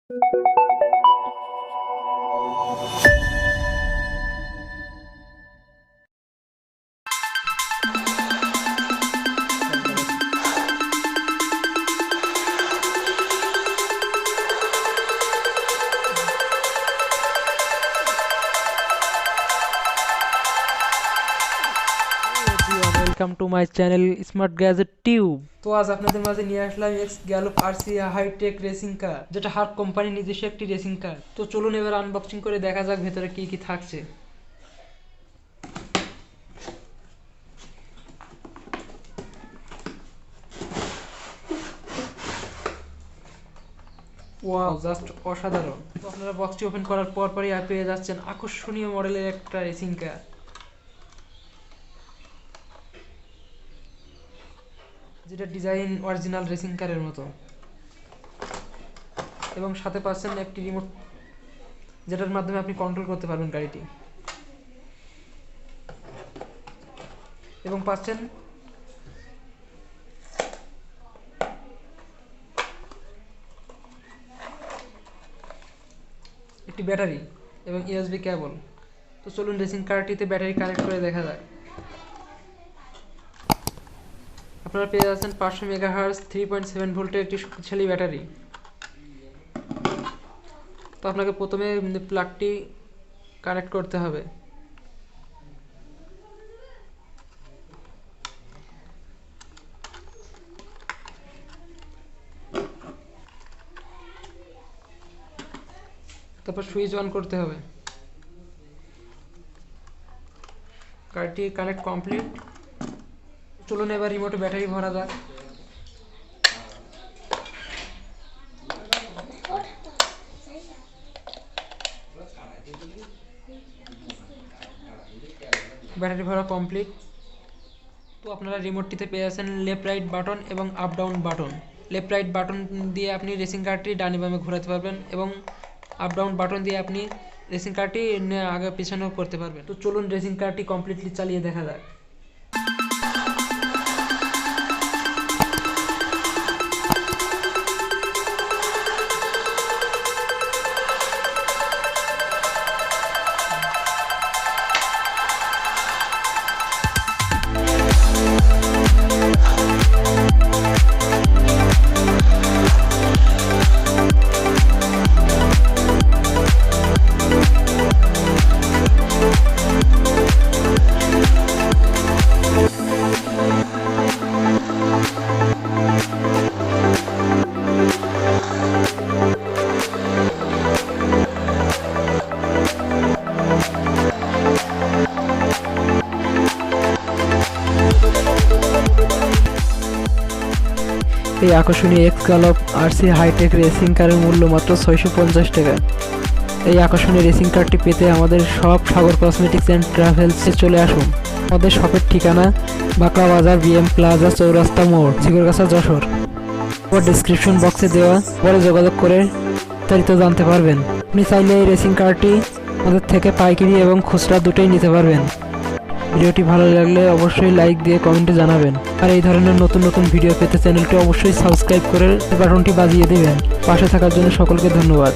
Welcome to my channel smart gadget tube. তো আজ আপনাদের মাঝে নিয়ে আসলাম গ্যালোপ আরসি হাইটেক রেসিং কার, যেটা হার্ক কোম্পানির নিজস্ব একটি রেসিং কার। তো চলুন এবার আনবক্সিং করে দেখা যাক ভেতরে কি কি থাকছে। ওয়াও, জাস্ট অসাধারণ। তো আপনারা বক্সটি ওপেন করার পরই পেয়ে যাচ্ছেন আকর্ষণীয় মডেলের একটা রেসিং কার, যেটা ডিজাইন অরিজিনাল রেসিং কারের মতো, এবং সাথে পাচ্ছেন একটি রিমোট, যেটার মাধ্যমে আপনি কন্ট্রোল করতে পারবেন গাড়িটি, এবং পাচ্ছেন একটি ব্যাটারি এবং ইউএসবি কেবল। তো চলুন রেসিং কারটিতে ব্যাটারি কানেক্ট করে দেখা যাক। আপনারা পেয়ে যাচ্ছেন 500 মেগাহার্জ 3.7 ভোল্টের একটি শক্তিশালী ব্যাটারি। তো আপনাকে প্রথমে প্লাগটি কানেক্ট করতে হবে। তারপর সুইচ অন করতে হবে। কারটি কানেক্ট কমপ্লিট। চলুন এবার রিমোটে ব্যাটারি ভরা যাক। ব্যাটারি ভরা কমপ্লিট। তো আপনারা রিমোটটিতে পেয়ে যাচ্ছেন লেফট রাইট বাটন এবং up down button. Left right button দিয়ে আপনি রেসিং কারটি ডানে বামে ঘোরাতে পারবেন, এবং আপ ডাউন বাটন দিয়ে আপনি রেসিং কারটি আগে পিছনেও করতে পারবেন। তো চলুন রেসিং কারটি কমপ্লিটলি চালিয়ে দেখা যাক। এই আকর্ষণীয় গ্যালোপ আরসি হাইটেক রেসিং কারের মূল্য মাত্র 650 টাকা। এই আকর্ষণীয় রেসিং কারটি পেতে আমাদের সব সাগর কসমেটিক্স অ্যান্ড ট্রাভেলসে চলে আসুন। আমাদের শপের ঠিকানা বাঁকড়া বাজার, বিএম প্লাজা, চৌরাস্তা মোড়, ঝিকরগাছা, যশোর। ডিসক্রিপশন বক্সে দেওয়া পরে যোগাযোগ করে বিস্তারিত জানতে পারবেন। আপনি চাইলে এই রেসিং কারটি আমাদের থেকে পাইকারি এবং খুচরা দুটোই নিতে পারবেন। ভিডিওটি ভালো লাগলে অবশ্যই লাইক দিয়ে কমেন্টে জানাবেন, আর এই ধরনের নতুন নতুন ভিডিও পেতে চ্যানেলটি অবশ্যই সাবস্ক্রাইব করে বাটনটি বাজিয়ে দেবেন। পাশে থাকার জন্য সকলকে ধন্যবাদ।